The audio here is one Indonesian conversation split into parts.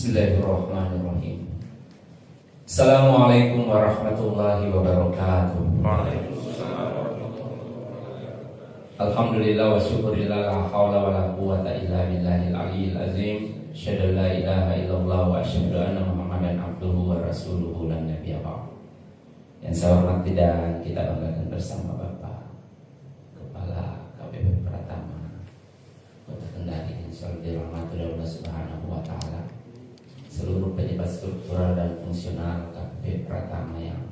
Bismillahirrahmanirrahim. Assalamualaikum warahmatullahi wabarakatuh. Alhamdulillah wa syukurillah, la hawla wa la quwwata illa billahil aliyyil azim. Asyhadu an la ilaha illallah wa asyhadu anna Muhammadan abduhu wa rasuluhu lan nabiyya ba'd. Yang saya hormati dan kita banggakan bersama Bapak Kepala KPP Pratama Kota Kendari, insyaallah dirahmati oleh Allah Subhanahu wa taala. Seluruh pejabat struktural dan fungsional KPP Pratama yang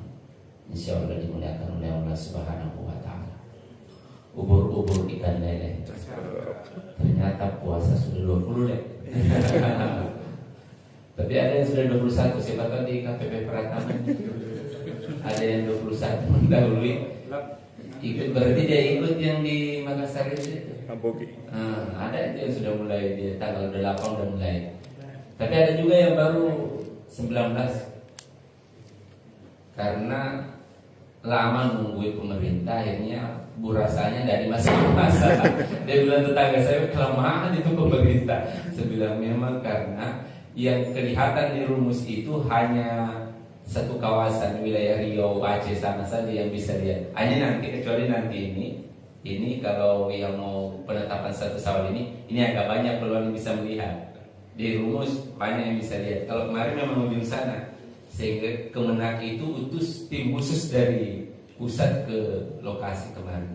insyaallah dimuliakan oleh Allah Subhanahu wa taala. Ubur-ubur ikan lele. Ternyata puasa sudah 20 deh. Tapi ada yang sudah 21. Siapa tahu di KPP Pratama ada yang 21 mendahului. Ikut, berarti dia ikut yang di Makassar itu. Ada itu yang sudah mulai di tanggal 8 udah mulai. Tapi ada juga yang baru 19. Karena lama nungguin pemerintah, akhirnya burasanya dari masa-masa. Dia bilang, tetangga saya kelamaan itu pemerintah. Saya bilang memang karena yang kelihatan di rumus itu hanya satu kawasan wilayah Riau, Aceh sana saja yang bisa lihat. Hanya nanti, kecuali nanti ini kalau yang mau penetapan satu Syawal ini agak banyak peluang yang bisa melihat. Di rumus banyak yang bisa lihat. Kalau kemarin memang ujung sana, sehingga Kemenak itu utus tim khusus dari pusat ke lokasi kemarin.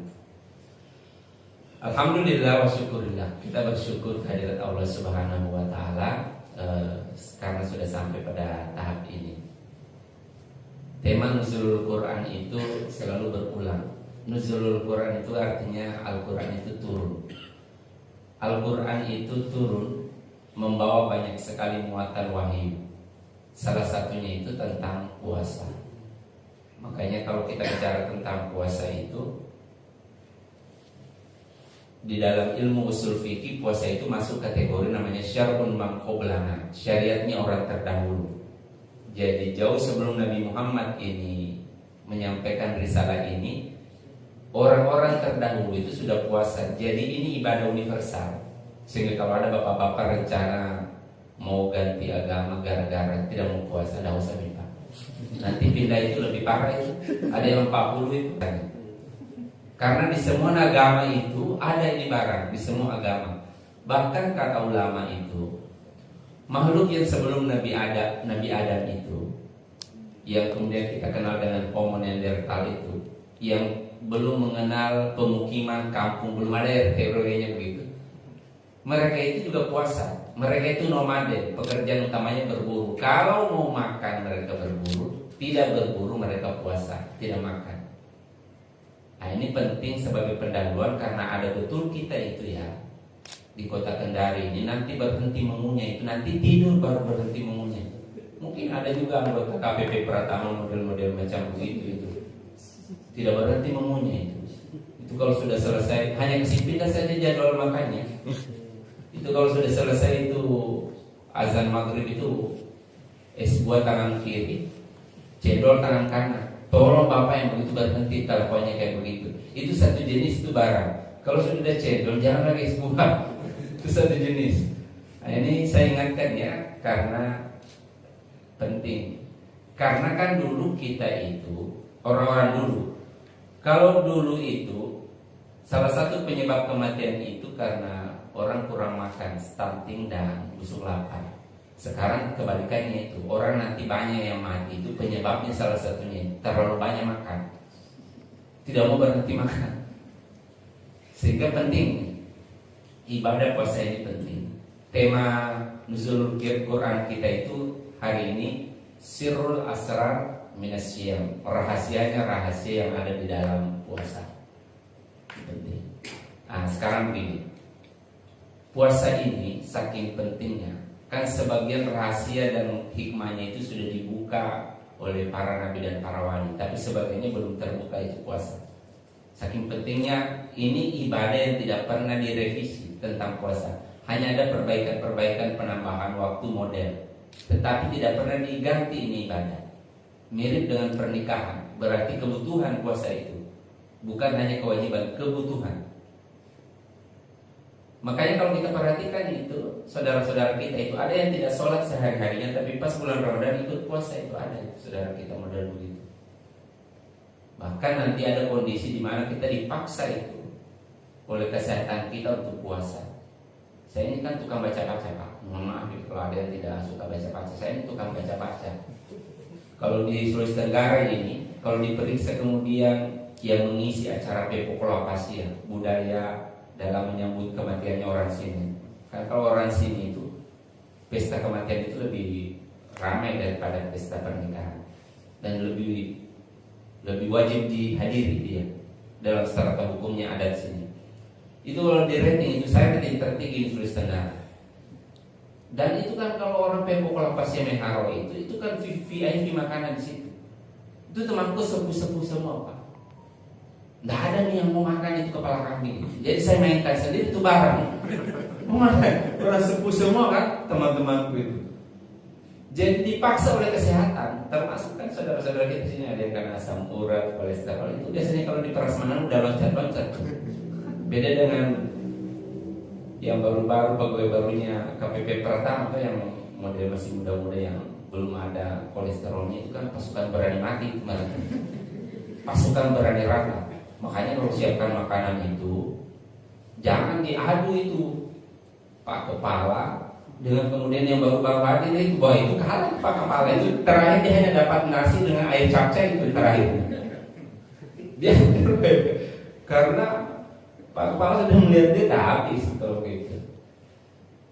Alhamdulillah wa syukurillah, kita bersyukur kehadirat Allah Subhanahu wa taala karena sudah sampai pada tahap ini. Tema Nuzulul Quran itu selalu berulang. Nuzulul Quran itu artinya Al-Quran itu turun. Al-Quran itu turun membawa banyak sekali muatan wahyu. Salah satunya itu tentang puasa. Makanya kalau kita bicara tentang puasa itu, di dalam ilmu usul fikih, puasa itu masuk kategori namanya syar'un man qablana, syariatnya orang terdahulu. Jadi jauh sebelum Nabi Muhammad ini menyampaikan risalah ini, orang-orang terdahulu itu sudah puasa. Jadi ini ibadah universal. Sehingga kalau ada bapak-bapak rencana mau ganti agama gara-gara tidak mau puasa, tidak usah minta. Nanti pindah itu lebih parah itu. Ada yang 40 itu kan. Karena di semua agama itu ada ini barang, di semua agama. Bahkan kata ulama itu, makhluk yang sebelum Nabi Adam itu, yang kemudian kita kenal dengan Homo neanderthal itu, yang belum mengenal pemukiman kampung, belum ada RT/RW-nya begitu. Mereka itu juga puasa. Mereka itu nomaden, pekerjaan utamanya berburu. Kalau mau makan mereka berburu, tidak berburu mereka puasa, tidak makan. Nah ini penting sebagai pendahuluan karena ada betul kita itu ya di Kota Kendari ini nanti berhenti mengunyah itu, nanti tidur baru berhenti mengunyah. Mungkin ada juga anggota KPP Pratama model-model macam begitu itu tidak berhenti mengunyah itu. Itu kalau sudah selesai hanya pindah saja jadwal makannya. Itu kalau sudah selesai itu azan maghrib itu es buah tangan kiri, cendol tangan kanan. Tolong bapak yang begitu berhenti teleponnya kayak begitu. Itu satu jenis itu barang. Kalau sudah cendol jangan lagi es buah. Itu satu jenis. Nah ini saya ingatkan ya karena penting. Karena kan dulu kita itu orang-orang dulu. Kalau dulu itu salah satu penyebab kematian itu karena orang kurang makan, stunting dan busuk lapar. Sekarang kebalikannya itu, orang nanti banyak yang mati itu penyebabnya salah satunya terlalu banyak makan, tidak mau berhenti makan. Sehingga penting ibadah puasa ini penting. Tema Nuzulul Quran kita itu hari ini Sirrul Asrar Minas Syiyam, rahasianya rahasia yang ada di dalam puasa. Itu penting. Nah sekarang begini, puasa ini saking pentingnya, kan sebagian rahasia dan hikmahnya itu sudah dibuka oleh para nabi dan para wali, tapi sebagiannya belum terbuka itu puasa. Saking pentingnya ini ibadah yang tidak pernah direvisi tentang puasa. Hanya ada perbaikan-perbaikan penambahan waktu model, tetapi tidak pernah diganti ini ibadah. Mirip dengan pernikahan, berarti kebutuhan puasa itu, bukan hanya kewajiban, kebutuhan. Makanya kalau kita perhatikan itu, saudara-saudara kita itu ada yang tidak sholat sehari-harinya, tapi pas bulan Ramadan ikut puasa, itu ada itu saudara kita model begitu. Bahkan nanti ada kondisi di mana kita dipaksa itu oleh kesehatan kita untuk puasa. Saya ini kan tukang baca-baca Pak. Mohon maaf kalau ada yang tidak suka baca-baca. Saya ini tukang baca-baca. Kalau di Sulawesi Tenggara ini, kalau diperiksa kemudian yang mengisi acara Pepokolapasia, budaya dalam menyambut kematiannya orang sini. Kan kalau orang sini itu pesta kematian itu lebih ramai daripada pesta pernikahan dan lebih wajib dihadiri dia dalam strata hukumnya ada di sini. Itu kalau di rating itu saya rating tertinggi di Sulawesi Tenggara. Dan itu kan kalau orang Pepokolapasia Meharo itu kan VIP makanan di situ. Itu temanku sepuh-sepuh semua Pak. Nggak ada nih yang mau makan itu kepala kambing. Jadi saya mainkan sendiri itu barang. Mau makan orang sepuh semua kan teman-temanku itu. Jadi dipaksa oleh kesehatan. Termasuk kan saudara-saudara kita di sini ada yang kena asam urat, kolesterol. Itu biasanya kalau di prasmanan udah loncat-loncat. Beda dengan yang baru-baru pegawai barunya KPP Pratama atau yang model masih muda-muda yang belum ada kolesterolnya itu kan pasukan berani mati kemarin. Pasukan berani rata. Makanya kalau siapkan makanan itu jangan diadu itu Pak Kepala dengan kemudian yang baru-baru hadir itu, bahwa itu kalah Pak Kepala itu terakhir dia hanya dapat nasi dengan air capcay itu terakhir. Dia karena Pak Kepala sudah melihat dia tak habis kalau gitu.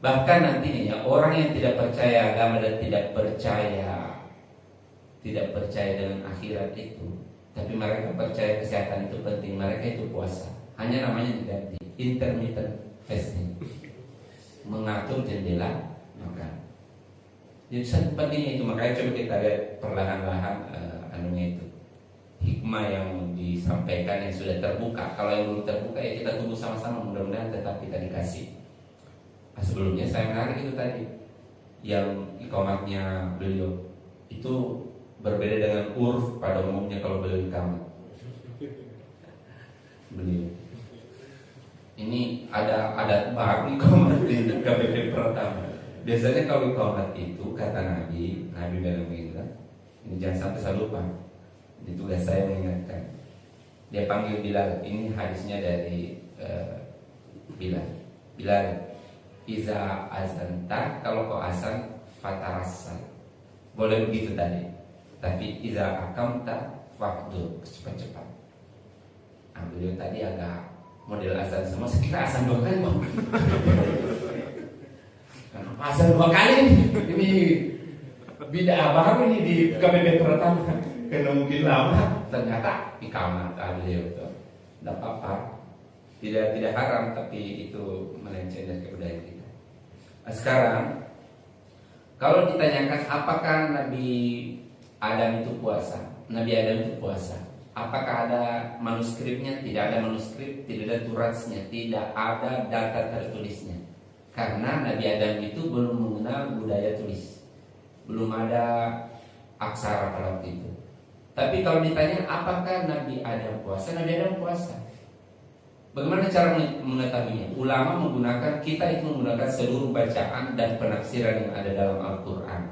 Bahkan nantinya orang yang tidak percaya agama dan tidak percaya dengan akhirat itu, tapi mereka percaya kesehatan itu penting, mereka itu puasa. Hanya namanya diganti intermittent fasting, mengatur jendela makan. Jadi sangat penting itu. Makanya coba kita lihat perlahan-lahan anunya itu, hikmah yang disampaikan yang sudah terbuka. Kalau yang belum terbuka ya kita tunggu sama-sama, mudah-mudahan tetap kita dikasih. Sebelumnya saya menarik itu tadi yang ikomatnya beliau itu berbeda dengan urf pada umumnya kalau beliau ikamat. Beliau ini ada adat baru ikomat di KPP Pratama. Biasanya kalau ikomat itu kata Nabi dalam mengingat, ini jangan sampai saya lupa. Ini tugas saya mengingatkan. Dia panggil Bilal. Ini hadisnya dari Bilal. Iza azanta, kalau kau azan fatarasal. Boleh begitu tadi. Tapi iza akamta fakdur, cepat-cepat. Beliau tadi agak model azan semua. Sekira azan 2 kali kok. Azan 2 kali ini bid'ah baru ini di KPP Pratama. Karena mungkin lama, ternyata ikamat beliau itu. Tidak apa-apa. Tidak haram, tapi itu melenceng dari kebudayaan kita. Sekarang kalau ditanyakan apakah Nabi Adam itu puasa? Nabi Adam itu puasa. Apakah ada manuskripnya? Tidak ada manuskrip, tidak ada turatnya, tidak ada data tertulisnya. Karena Nabi Adam itu belum mengenal budaya tulis, belum ada aksara pada waktu itu. Tapi kalau ditanya apakah Nabi Adam puasa? Nabi Adam puasa. Bagaimana cara mengetahuinya? Ulama menggunakan, kita itu menggunakan seluruh bacaan dan penafsiran yang ada dalam Al-Quran.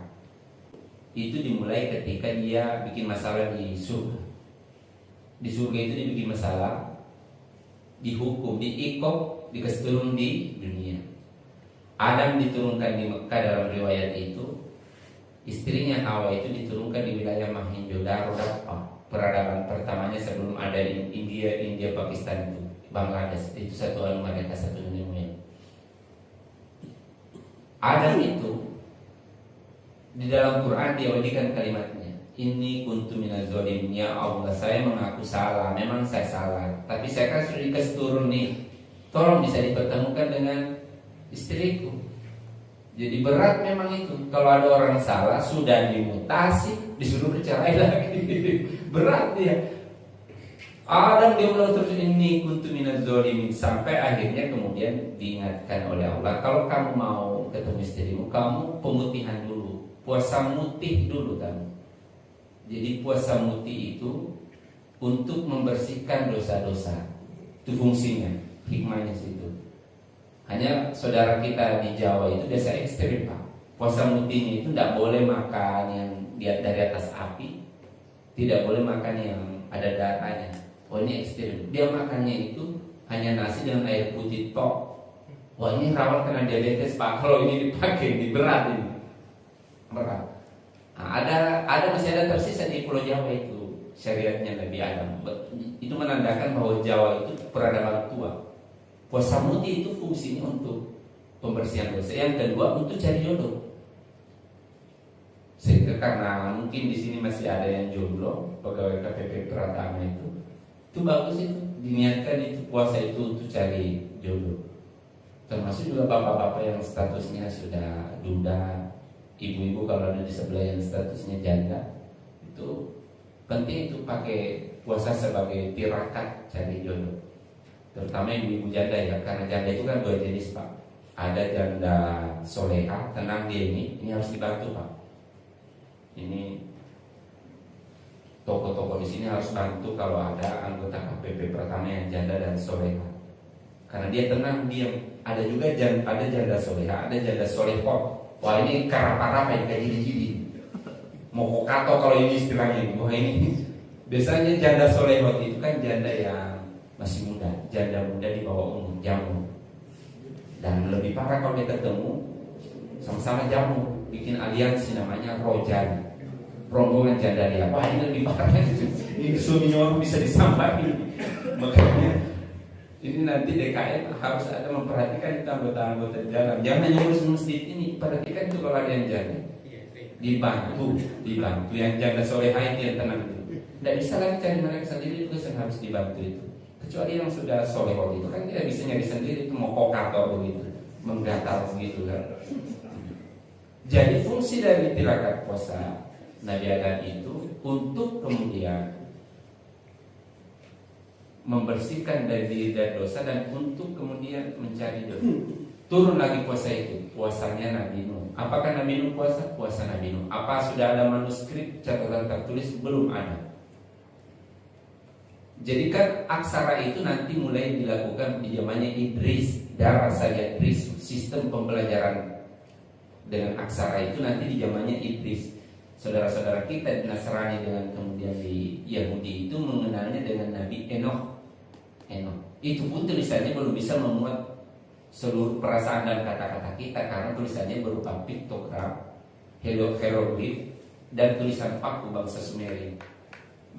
Itu dimulai ketika dia bikin masalah di surga. Di surga itu dia bikin masalah, dihukum, diikop, dikasih turun di dunia. Adam diturunkan di Mekah dalam riwayat itu. Istrinya Hawa itu diturunkan di wilayah Mohenjo-daro, peradaban pertamanya sebelum ada India Pakistan itu. Bangladesh itu satu alam mereka, satu dunia. Adam itu di dalam Quran diawalikan kalimatnya, ini kuntu minaz zalimin, ya Allah saya mengaku salah, memang saya salah, tapi saya kan sudah dikasih turun nih, tolong bisa dipertemukan dengan istriku. Jadi berat memang itu. Kalau ada orang salah sudah dimutasi, disuruh bercerai lagi. Berat dia. Adam dia ulang terus, ini kuntu minaz zalimin, sampai akhirnya kemudian diingatkan oleh Allah, kalau kamu mau ketemu istrimu, kamu pemutihan dulu, puasa mutih dulu kamu. Jadi puasa mutih itu untuk membersihkan dosa-dosa. Itu fungsinya, hikmahnya situ. Hanya saudara kita di Jawa itu biasa ekstrim Pak. Puasa mutinya itu tidak boleh makan yang dari atas api, tidak boleh makan yang ada darahnya. Oh ini ekstrim. Dia makannya itu hanya nasi dengan air putih tok. Wah ini rawan kena diabetes Pak. Kalau ini dipakai, ini berat ini. Berat. Nah, masih ada tersisa di Pulau Jawa itu syariatnya Nabi Adam. Itu menandakan bahwa Jawa itu peradaban tua. Puasa muti itu fungsinya untuk pembersihan dosa. Yang kedua untuk cari jodoh. Sehingga karena mungkin di sini masih ada yang jomblo, pegawai KPP Pratama itu bagus itu diniatkan itu puasa itu untuk cari jodoh. Termasuk juga bapak-bapak yang statusnya sudah duda, ibu-ibu kalau ada di sebelah yang statusnya janda, itu penting itu pakai puasa sebagai tirakat cari jodoh. Terutama ibu-ibu janda ya, karena janda itu kan dua jenis Pak. Ada janda soleha, tenang dia ini harus dibantu Pak. Ini toko-toko di sini harus bantu kalau ada anggota KPP pertama yang janda dan soleha. Karena dia tenang, diam. Ada juga ada janda soleha, ada janda solehot. Wah ini karapa-karapa yang kayak gini-gini. Mokokato kalau ini istilahnya. Wah ini biasanya janda solehot itu kan janda yang masih muda, janda muda di bawah umur, jamu. Dan lebih parah kalau dia ketemu sama-sama jamu, bikin aliansi namanya rojan, rombongan janda dia. Wah ini lebih parah. Ini suaminya orang bisa disampai. Makanya ini nanti DKM harus ada memperhatikan itu anggota-anggota jalan. Jangan hanya ngurus masjid ini, perhatikan itu kalau ada yang janda. Dibantu. Yang janda soleha itu yang tenang itu. Tidak bisa lagi cari mereka sendiri, itu yang harus dibantu itu. Kecuali yang sudah solehot itu kan tidak bisa nyari sendiri, itu mau kokator begitu, menggatal begitu kan. Jadi fungsi dari tirakat puasa Nabi Adam itu untuk kemudian membersihkan dari diri dari dosa dan untuk kemudian mencari jodoh. Turun lagi puasa itu, puasanya Nabi Nuh. Apakah Nabi Nuh puasa? Puasa Nabi Nuh. Apa sudah ada manuskrip catatan tertulis? Belum ada. Jadi kan aksara itu nanti mulai dilakukan di zamannya Idris, darah saya Idris, sistem pembelajaran dengan aksara itu nanti di zamannya Idris. Saudara-saudara kita di Nasrani dengan kemudian di Yahudi itu mengenalnya dengan Nabi Enoch. Itu pun tulisannya belum bisa memuat seluruh perasaan dan kata-kata kita karena tulisannya berupa piktogram, hieroglif dan tulisan paku bangsa Sumeri.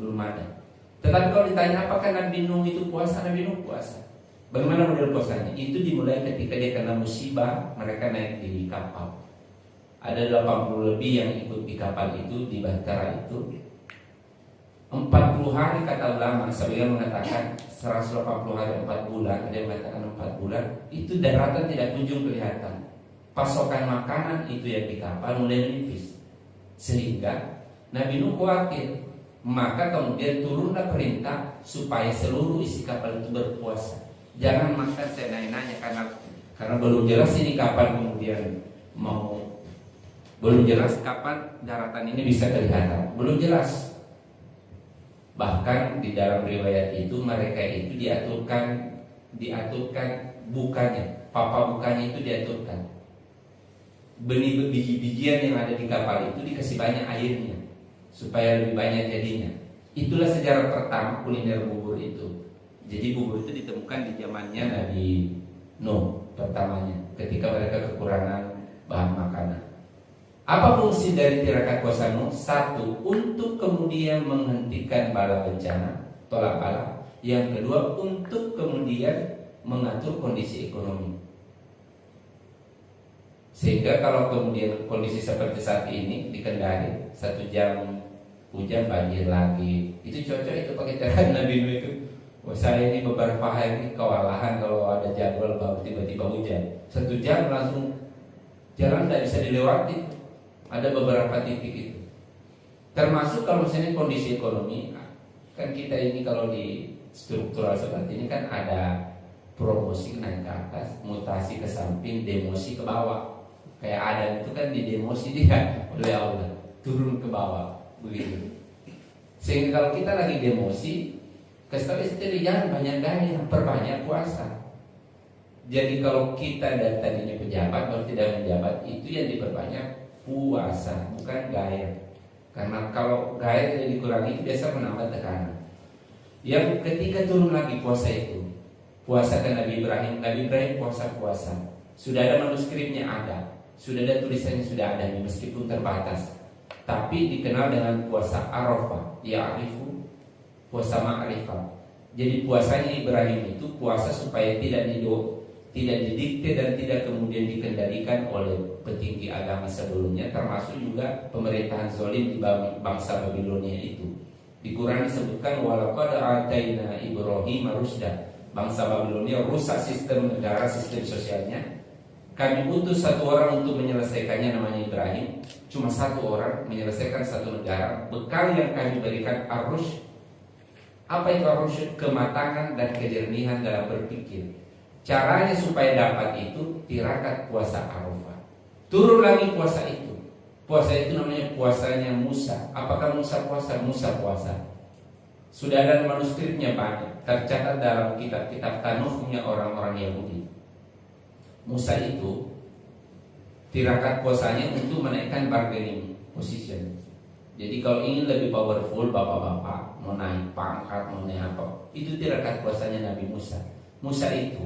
Belum ada. Tetapi kalau ditanya apakah Nabi Nuh itu puasa, Nabi Nuh puasa. Bagaimana model puasanya? Itu dimulai ketika dia kena musibah, mereka naik di kapal. Ada 80 lebih yang ikut di kapal itu, di Bahtera itu. 40 hari kata ulama, sebagian mengatakan 180 hari 4 bulan, ada yang mengatakan 4 bulan. Itu daratan tidak kunjung kelihatan. Pasokan makanan itu yang di kapal mulai menipis. Sehingga Nabi Nuh khawatir. Maka kemudian turunlah perintah supaya seluruh isi kapal itu berpuasa. Jangan makan seenak-enaknya karena belum jelas ini kapan kemudian belum jelas kapan daratan ini bisa kelihatan. Belum jelas. Bahkan di dalam riwayat itu mereka itu diaturkan bukanya, papa bukanya itu diaturkan. Benih biji-bijian yang ada di kapal itu dikasih banyak airnya supaya lebih banyak jadinya. Itulah sejarah pertama kuliner bubur itu. Jadi bubur itu ditemukan di zamannya Nabi Nuh pertamanya, ketika mereka kekurangan bahan makanan. Apa fungsi dari tirakat puasa Nuh? Satu, untuk kemudian menghentikan bala bencana, tolak bala. Yang kedua, untuk kemudian mengatur kondisi ekonomi. Sehingga kalau kemudian kondisi seperti saat ini di Kendari, 1 jam hujan banjir lagi, itu cocok itu pakai cara Nabi Nuh itu. Wah, saya ini beberapa hari ini kewalahan kalau ada jadwal baru tiba-tiba hujan. 1 jam langsung jalan tidak bisa dilewati. Ada beberapa titik itu. Termasuk kalau misalnya kondisi ekonomi, kan kita ini kalau di struktural seperti ini kan ada promosi naik ke atas, mutasi ke samping, demosi ke bawah. Kayak Adam itu kan di demosi dia oleh Allah, turun ke bawah. Begitu. Sehingga kalau kita lagi demosi, kasih tahu istri jangan banyak gaya, perbanyak puasa. Jadi kalau kita dan tadinya pejabat baru tidak menjabat, itu yang diperbanyak puasa, bukan gair. Karena kalau gair tidak dikurangi itu biasa menambah tekanan. Yang ketika turun lagi puasa itu, puasa kan Nabi Ibrahim puasa. Sudah ada manuskripnya ada, sudah ada tulisannya sudah ada meskipun terbatas. Tapi dikenal dengan puasa Arafah, ya'rifu, puasa ma'rifah. Jadi puasanya Ibrahim itu puasa supaya tidak didikte dan tidak kemudian dikendalikan oleh petinggi agama sebelumnya, termasuk juga pemerintahan zalim di bangsa Babilonia itu. Di Quran disebutkan walaqad ataina Ibrahim rusda. Bangsa Babilonia rusak sistem negara, sistem sosialnya. Kami utus satu orang untuk menyelesaikannya, namanya Ibrahim. Cuma satu orang menyelesaikan satu negara. Bekal yang kami berikan ar-rusyd. Apa itu ar-rusyd? Kematangan dan kejernihan dalam berpikir. Caranya supaya dapat itu tirakat puasa Arafah. Turun lagi puasa itu. Puasa itu namanya puasanya Musa. Apakah Musa puasa? Musa puasa. Sudah ada manuskripnya banyak, tercatat dalam kitab-kitab tanuhnya orang-orang Yahudi. Musa itu tirakat puasanya untuk menaikkan bargaining position. Jadi kalau ingin lebih powerful, bapak-bapak mau naik pangkat, mau naik apa, itu tirakat puasanya Nabi Musa. Musa itu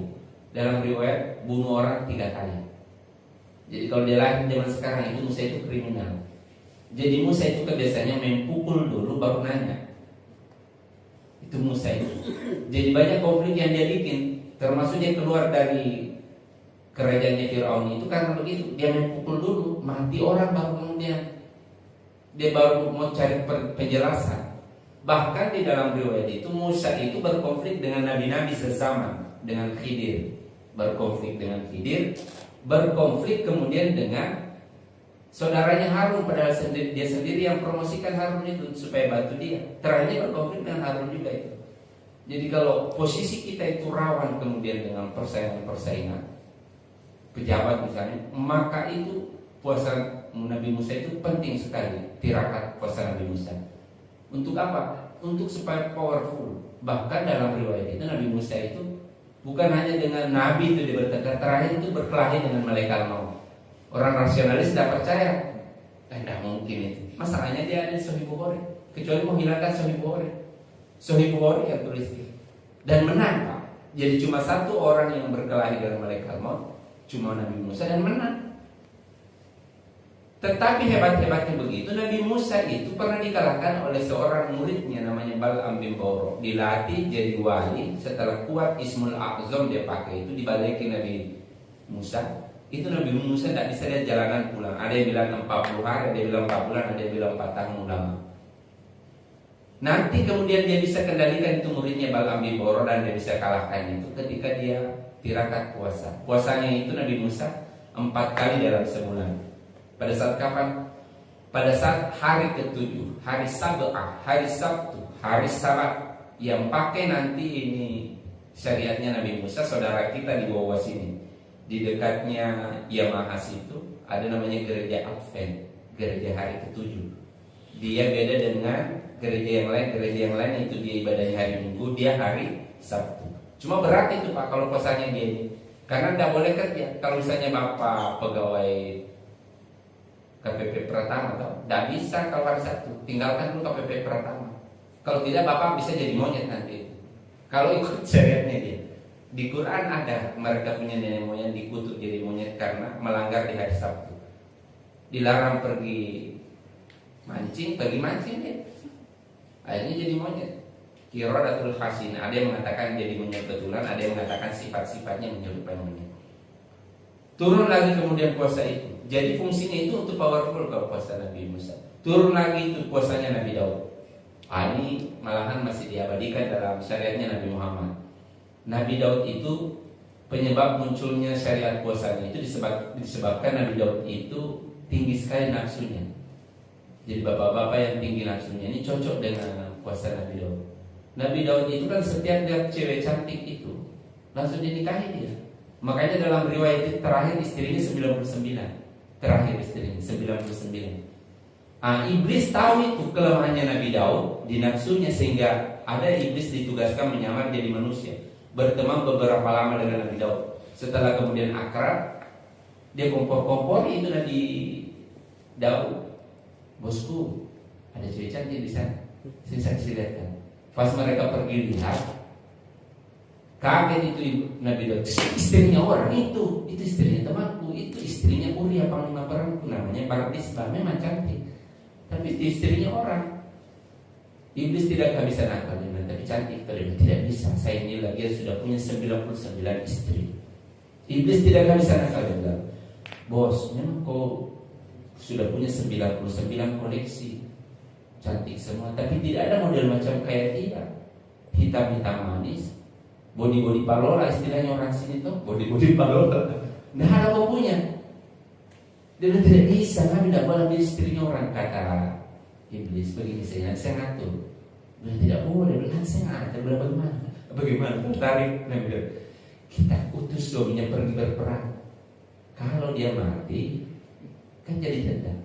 dalam riwayat bunuh orang 3 kali. Jadi kalau dia lahir zaman sekarang itu Musa itu kriminal. Jadi Musa itu kebiasaannya main pukul dulu baru nanya. Itu Musa itu. Jadi banyak konflik yang dia bikin, termasuk dia keluar dari kerajaannya Firaun itu karena begitu. Dia main pukul dulu, mati orang baru kemudian dia baru mau cari penjelasan. Bahkan di dalam riwayat itu Musa itu berkonflik dengan nabi-nabi sesama, dengan Khidir. Berkonflik dengan Khidir, berkonflik kemudian dengan saudaranya Harun, padahal dia sendiri yang promosikan Harun itu supaya bantu dia. Terakhirnya berkonflik dengan Harun juga itu. Jadi kalau posisi kita itu rawan kemudian dengan persaingan pejabat misalnya, maka itu puasa Nabi Musa itu penting sekali. Tirakat puasa Nabi Musa. Untuk apa? Untuk supaya powerful. Bahkan dalam riwayat itu Nabi Musa itu bukan hanya dengan Nabi itu dia bertengkar, terakhir itu berkelahi dengan malaikat maut. Orang rasionalis tidak percaya, tidak mungkin itu. Masalahnya dia ada di Sahih Bukhari, kecuali menghilangkan Sahih Bukhari. Sahih Bukhari yang tulis itu dan menang Pak. Jadi cuma satu orang yang berkelahi dengan malaikat maut, cuma Nabi Musa, dan menang. Tetapi hebat-hebatnya begitu, Nabi Musa itu pernah dikalahkan oleh seorang muridnya namanya Bal'am bin Bawrah. Dilatih jadi wali, setelah kuat Ismul A'zam dia pakai itu, dibalikin Nabi Musa. Itu Nabi Musa tidak bisa dia jalanan pulang. Ada yang bilang 40 hari, ada yang bilang 4 bulan, ada yang bilang 4 tahun ulama. Nanti kemudian dia bisa kendalikan itu muridnya Bal'am bin Bawrah dan dia bisa kalahkan itu ketika dia tirakat puasa. Puasanya itu Nabi Musa 4 kali dalam sebulan. Pada saat kapan? Pada saat hari ke-7, hari Sab'ah, hari Sabtu, hari Sabat, yang pakai nanti ini syariatnya Nabi Musa, saudara kita di bawah sini. Di dekatnya Yamahas itu ada namanya gereja Advent, gereja hari ke-7. Dia beda dengan gereja yang lain. Gereja yang lain itu dia ibadahnya hari Minggu, dia hari Sabtu. Cuma berat itu Pak kalau puasanya dia ini, karena tidak boleh kerja. Kalau misalnya Bapak pegawai KPP Pratama, tidak bisa kalau hari Sabtu, tinggalkan dulu KPP Pratama. Kalau tidak Bapak bisa jadi monyet nanti. Kalau ikut syariatnya dia. Di Quran ada mereka punya nenek moyang dikutuk jadi monyet karena melanggar di hari Sabtu. Dilarang pergi mancing dia. Akhirnya jadi monyet. Qiradatul khasin. Ada yang mengatakan jadi monyet betulan, ada yang mengatakan sifat-sifatnya menyerupai monyet. Turun lagi kemudian puasa itu. Jadi fungsinya itu untuk powerful kalau puasa Nabi Musa. Turun lagi itu puasanya Nabi Daud. Ini malahan masih diabadikan dalam syariatnya Nabi Muhammad. Nabi Daud itu penyebab munculnya syariat puasanya itu disebabkan Nabi Daud itu tinggi sekali nafsunya. Jadi bapak-bapak yang tinggi nafsunya ini cocok dengan puasa Nabi Daud. Nabi Daud itu kan setiap lihat cewek cantik itu langsung dinikahi dia. Makanya dalam riwayat itu terakhir istrinya 99. Terakhir istrinya 99. Iblis tahu itu kelemahannya Nabi Daud di nafsunya, sehingga ada iblis ditugaskan menyamar jadi manusia, berteman beberapa lama dengan Nabi Daud. Setelah kemudian akrab, dia kompor-kompor itu Nabi Daud. Bosku, ada cewek cantik di sana. Saya saksi lihatkan. Pas mereka pergi lihat, kaget itu Nabi Daud. Istrinya orang itu istrinya temanku, itu istrinya Uria panglima perangku, namanya Barsisba, memang cantik. Tapi itu istrinya orang. Iblis tidak kehabisan akal, tapi cantik. Tidak bisa. Saya ini lagi sudah punya 99 istri. Iblis tidak kehabisan akal, dia bilang, bos, memang kau sudah punya 99 koleksi, cantik semua, tapi tidak ada model macam kayak dia. Hitam-hitam manis, body palola, istilahnya orang sini tuh, body palola. Nggak ada kau punya. Dia bilang tidak bisa, kami tidak boleh ambil istrinya orang. Kata Iblis, begini saya ngatur. Bilang tidak boleh, bilang saya ngatur. Bilang bagaimana? Tarik. Nabi bilang, kita utus suaminya pergi berperang. Kalau dia mati, kan jadi dendam.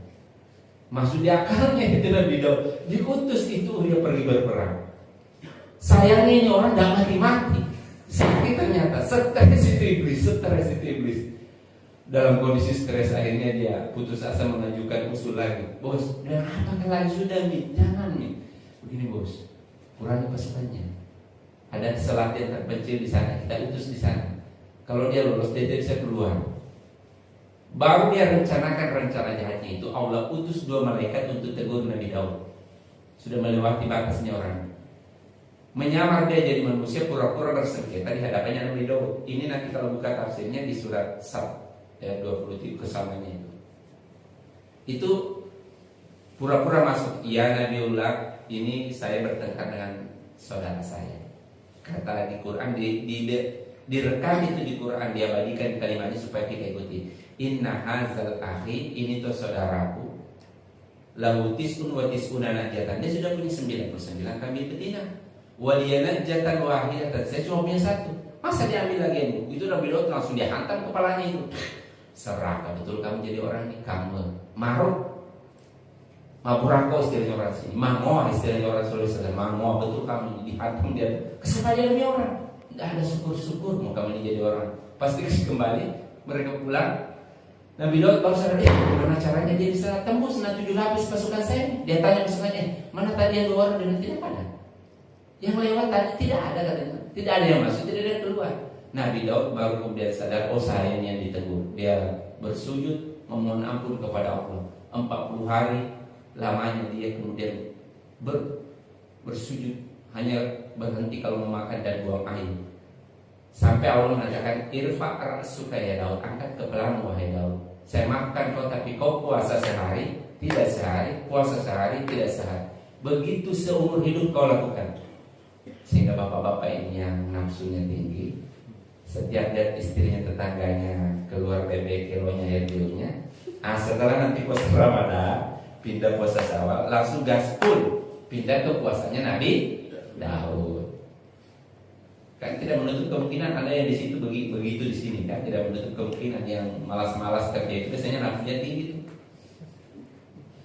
Maksud di akalnya itu Nabi Daud diutus itu dia pergi berperang. Sayangnya ini orang tidak mati-mati, sakit ternyata. Stres itu iblis. Dalam kondisi stres akhirnya dia putus asa mengajukan usul lagi. Bos, apakah lagi sudah nih? Jangan nih. Begini bos, kurangi pasukannya. Ada selatan terpencil di sana, kita utus di sana. Kalau dia lolos, dia bisa keluar. Baru dia rencanakan rencana jahatnya itu, Allah utus 2 malaikat untuk tegur Nabi Daud. Sudah melewati batasnya orang. Menyamar dia jadi manusia, pura-pura bersengketa di hadapannya Nabi Daud. Ini nanti kalau buka tafsirnya di surat Sab ayat 23 kesamanya itu. Itu pura-pura masuk. Ya Nabiullah, ini saya bertengkar dengan saudara saya. Kata di Quran, direkam itu di Quran, diabadikan kalimatnya supaya kita ikuti. Inna hazal akhi, ini tuh saudaraku, lahu tis'un wa tis'una najatan. Dia sudah punya 99 kambing betina. Waliyana najatan wahidatan, saya cuma punya 1. Masa diambil lagi ilmu? Itu Nabi Daud langsung dia hantam kepalanya itu. Seraka betul kamu jadi orang ini, kamu maruk. Maburako istilahnya orang sini, mangoa istilahnya orang Sulawesi. Mangoa betul kamu dihantam dia. Kesempatan demi orang. Tidak ada syukur-syukur mau kamu ini jadi orang. Pasti kembali mereka pulang. Nabi Daud baru sadar, bagaimana caranya dia bisa tembus 7 lapis pasukan saya. Dia tanya pasukannya, mana tadi yang keluar? Dan tidak ada. Yang lewat tadi tidak ada katanya. Tidak ada yang masuk, tidak ada yang keluar. Nabi Daud baru kemudian sadar, oh saya ini yang ditegur. Dia bersujud memohon ampun kepada Allah. 40 hari lamanya dia kemudian bersujud, hanya berhenti kalau mau makan dan buang air. Sampai Allah mengatakan, irfa' ra'suka ya Daud, angkat kepalamu wahai Daud. Saya maafkan kau, tapi kau puasa sehari, tidak sehari, puasa sehari, tidak sehari. Begitu seumur hidup kau lakukan. Sehingga bapak-bapak ini yang nafsunya tinggi, setiap lihat istrinya, tetangganya keluar bebek kilonya, air biurnya, setelah nanti puasa Ramadan, pindah puasa Syawal, langsung gaspol pindah ke puasanya Nabi Daud. Kan tidak menutup kemungkinan ada yang di situ begitu di sini, kan tidak menutup kemungkinan yang malas-malas kerja itu biasanya nafsunya tinggi tuh.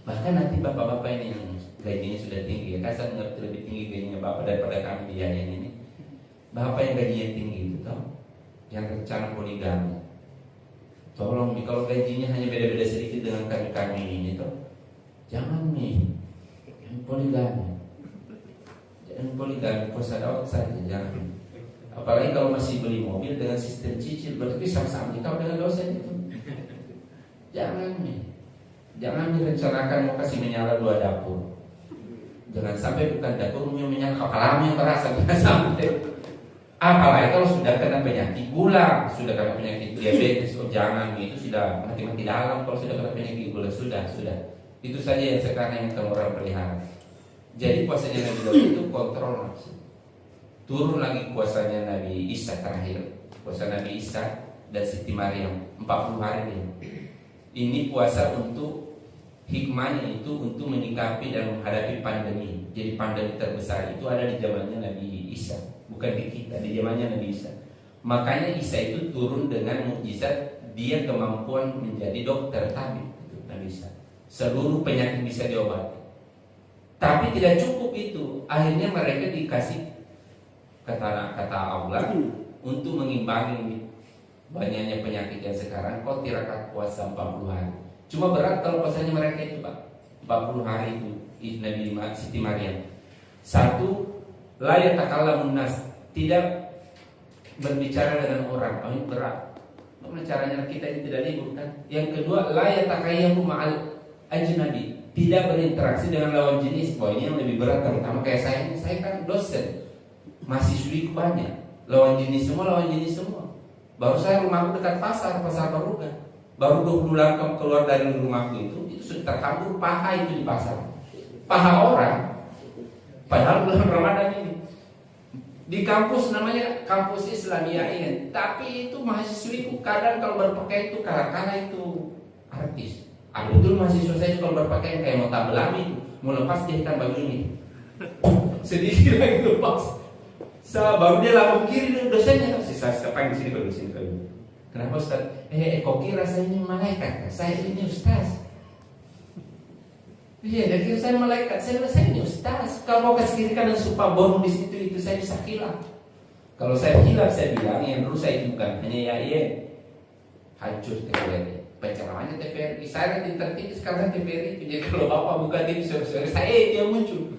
Bahkan nanti bapak-bapak ini yang gajinya sudah tinggi, ya kasar ngerti lebih tinggi gajinya bapak daripada kami di Yayan ini. Bapak yang gajinya tinggi itu tau, yang rencana poligami. Tolong kalau gajinya hanya beda-beda sedikit dengan kami ini tuh, jangan nih yang poligami, jangan poligami, puasa Daud saja jangan. Apalagi kalau masih beli mobil dengan sistem cicil, berarti sama-sama kita dengan dosa itu. Jangan direncanakan mau kasih menyala 2 dapur. Jangan sampai bukan dapur yang menyala, kepalamu yang terasa, jangan sampai. Apalagi kalau sudah kena penyakit gula, sudah kena penyakit diabetes, jangan itu sudah mati-mati dalam. Kalau sudah kena penyakit gula sudah. Itu saja yang sekarang yang kalau orang pelihara. Jadi puasanya Nabi Daud itu kontrol nafsu. Turun lagi puasanya Nabi Isa terakhir, puasa Nabi Isa dan Siti Maryam 40 hari ini. Ini puasa untuk hikmahnya itu untuk menyikapi dan menghadapi pandemi. Jadi pandemi terbesar itu ada di zamannya Nabi Isa, bukan di kita, di zamannya Nabi Isa. Makanya Isa itu turun dengan mukjizat, dia kemampuan menjadi dokter tabib itu Nabi Isa. Seluruh penyakit bisa diobati. Tapi tidak cukup itu. Akhirnya mereka dikasih kata Allah untuk mengimbangi banyaknya penyakit yang sekarang, kau tirakat puasa 40 hari. Cuma berat kalau puasanya mereka itu Pak, 40 hari itu Nabi Siti Maryam. Satu, la yatakallamun nas, tidak berbicara dengan orang. Ini berat. Bagaimana caranya kita ini tidak libur kan? Yang kedua, la yatakayyamu ma'al ajnabi, tidak berinteraksi dengan lawan jenis. Wah, ini yang lebih berat, terutama kayak saya kan dosen, mahasiswi banyak, lawan jenis semua. Baru saya rumahku dekat pasar baru kan. Baru 20 langkah keluar dari rumahku itu sudah terhambur paha itu di pasar. Paha orang. Padahal bulan Ramadan ini. Di kampus namanya kampus Islamiyah ini, tapi itu mahasiswiku kadang kalau berpakaian itu kala-kala itu artis. Betul mahasiswa saya itu kalau berpakaian kayak mau tabelami, mau lepas dia kan begini. Sedikit lagi lepas. Baru dia langsung kiri dosennya. Saya panggil sini baru sini kali. Kenapa Ustaz? Kok kira saya ini malaikat? Saya ini Ustaz. Iya, dia kira saya malaikat. Saya ini Ustaz. Kalau mau kasih kiri kanan supaya bonu di situ itu saya bisa hilaf. Kalau saya hilaf saya bilang yang dulu saya itu bukan hanya ya hancur TVRI. Pencerahannya TVRI. Saya nanti tertinggi sekarang TVRI. Jadi kalau bapak buka TV sore-sore saya dia muncul.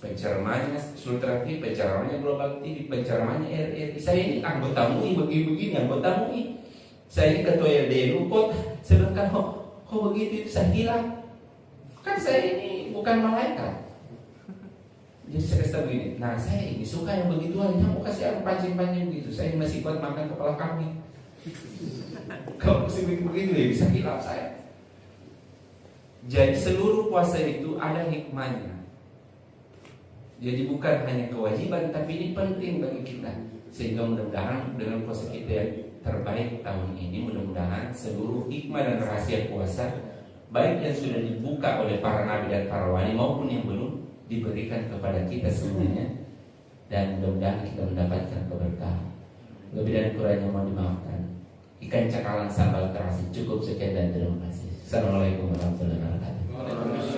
Penceramanya Sultra TV, penceramanya Global TV, penceramanya RRI. Saya ini anggota MUI begini, anggota MUI. Saya ini ketua LDNU kok. Sedangkan kok begitu itu saya hilang. Kan saya ini bukan malaikat. Jadi saya kata begini. Nah saya ini suka yang begituan. Mau kasih pancing-pancing begitu. Saya masih kuat makan kepala kambing. Kalau masih begitu ya bisa hilaf saya. Jadi seluruh puasa itu ada hikmahnya. Jadi bukan hanya kewajiban, tapi ini penting bagi kita. Sehingga mudah-mudahan dengan puasa kita yang terbaik tahun ini, mudah-mudahan seluruh hikmah dan rahasia puasa, baik yang sudah dibuka oleh para nabi dan para wali maupun yang belum, diberikan kepada kita semuanya. Dan mudah-mudahan kita mendapatkan keberkahan. Lebih dan kurangnya mohon dimaafkan. Ikan cakalang sambal terasi. Cukup sekian dan terima kasih. Assalamualaikum warahmatullahi wabarakatuh.